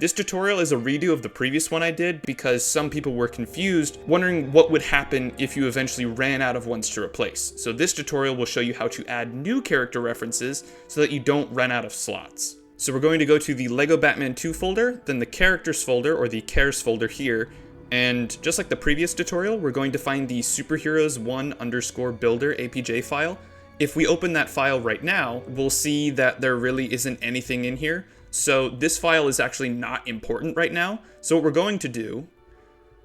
This tutorial is a redo of the previous one I did because some people were confused, wondering what would happen if you eventually ran out of ones to replace. So this tutorial will show you how to add new character references so that you don't run out of slots. So we're going to go to the LEGO Batman 2 folder, then the characters folder, or the cares folder here, and just like the previous tutorial, we're going to find the superheroes1_builder APJ file. If we open that file right now, we'll see that there really isn't anything in here. So this file is actually not important right now. So what we're going to do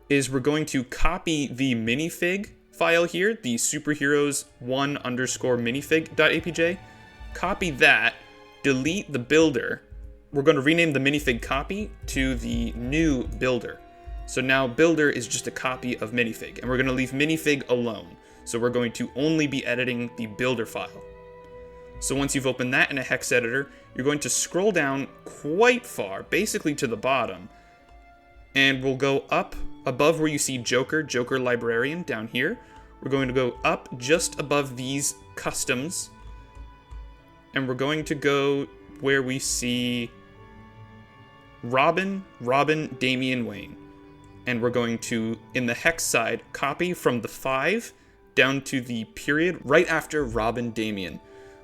is we're going to copy the minifig file here, the superheroes1_minifig.apj, copy that, delete the builder. We're going to rename the minifig copy to the new builder. So now builder is just a copy of minifig, and we're going to leave minifig alone. So we're going to only be editing the builder file. So once you've opened that in a hex editor, you're going to scroll down quite far, basically to the bottom, and we'll go up above where you see Joker Librarian down here. We're going to go up just above these customs, and we're going to go where we see Robin, Damian Wayne. And we're going to, in the hex side, copy from the 5 down to the period right after Robin Damian.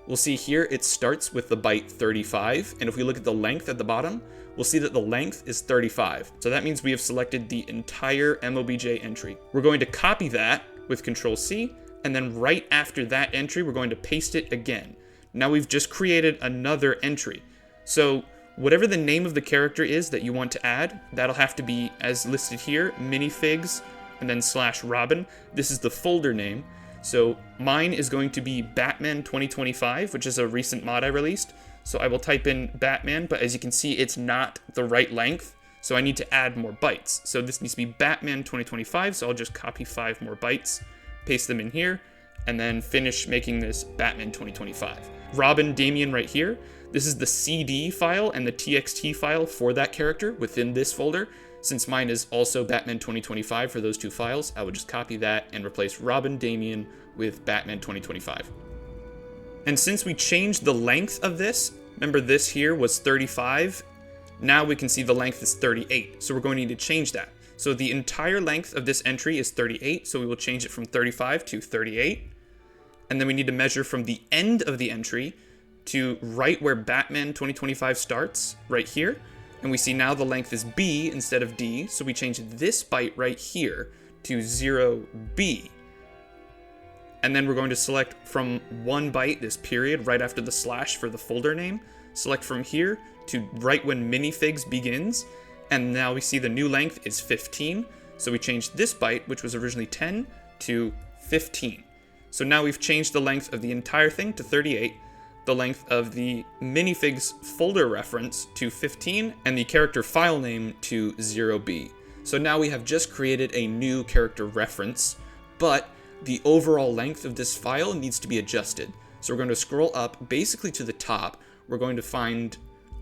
We'll see here it starts with the byte 35, and if we look at the length at the bottom, we'll see that the length is 35. So that means we have selected the entire MOBJ entry. We're going to copy that with Control-C, and then right after that entry, we're going to paste it again. Now we've just created another entry. So whatever the name of the character is that you want to add, that'll have to be, as listed here, minifigs, and then /Robin. This is the folder name. So mine is going to be Batman 2025, which is a recent mod I released. So I will type in Batman, but as you can see, it's not the right length. So I need to add more bytes. So this needs to be Batman 2025. So I'll just copy 5 more bytes, paste them in here, and then finish making this Batman 2025. Robin Damian right here. This is the CD file and the TXT file for that character within this folder. Since mine is also Batman 2025 for those 2 files, I would just copy that and replace Robin Damian with Batman 2025. And since we changed the length of this, remember this here was 35, now we can see the length is 38, so we're going to need to change that. So the entire length of this entry is 38, so we will change it from 35 to 38. And then we need to measure from the end of the entry to right where Batman 2025 starts, right here. And we see now the length is B instead of D, so we change this byte right here to 0B. And then we're going to select from 1 byte, this period, right after the slash for the folder name. Select from here to right when minifigs begins. And now we see the new length is 15. So we changed this byte, which was originally 10, to 15. So now we've changed the length of the entire thing to 38. The length of the minifigs folder reference to 15, and the character file name to 0B. So now we have just created a new character reference, but the overall length of this file needs to be adjusted. So we're going to scroll up basically to the top. We're going to find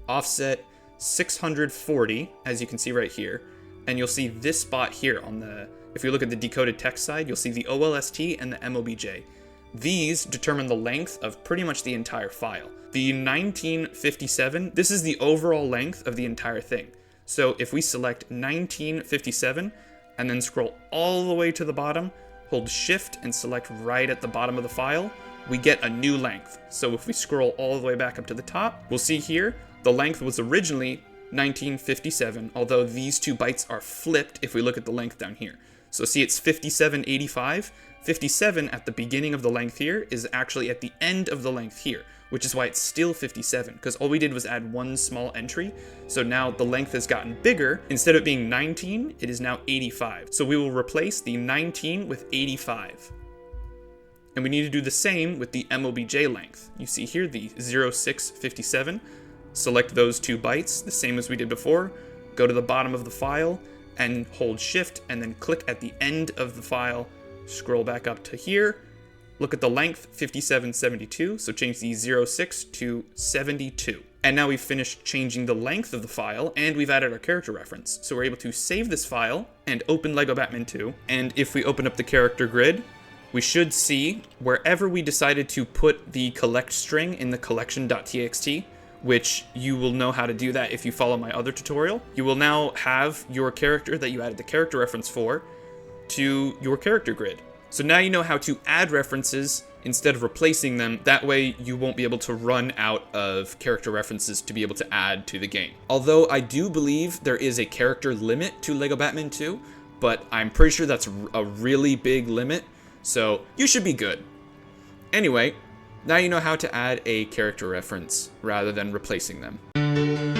offset 640, as you can see right here, and you'll see this spot here on the, if you look at the decoded text side, you'll see the OLST and the MOBJ. These determine the length of pretty much the entire file. The 1957, this is the overall length of the entire thing. So if we select 1957 and then scroll all the way to the bottom, hold shift and select right at the bottom of the file, we get a new length. So if we scroll all the way back up to the top, we'll see here the length was originally 1957, although these 2 bytes are flipped if we look at the length down here. So see, it's 5785. 57 at the beginning of the length here is actually at the end of the length here, which is why it's still 57, because all we did was add 1 small entry. So now the length has gotten bigger. Instead of being 19, it is now 85. So we will replace the 19 with 85. And we need to do the same with the MOBJ length. You see here the 0657. Select those 2 bytes, the same as we did before. Go to the bottom of the file and hold shift and then click at the end of the file. Scroll back up to here, look at the length, 5772, so change the 06 to 72. And now we've finished changing the length of the file, and we've added our character reference. So we're able to save this file and open LEGO Batman 2. And if we open up the character grid, we should see wherever we decided to put the collect string in the collection.txt, which you will know how to do that if you follow my other tutorial. You will now have your character that you added the character reference for to your character grid. So now you know how to add references instead of replacing them. That way you won't be able to run out of character references to be able to add to the game. Although I do believe there is a character limit to LEGO Batman 2, but I'm pretty sure that's a really big limit, so you should be good. Anyway, now you know how to add a character reference rather than replacing them.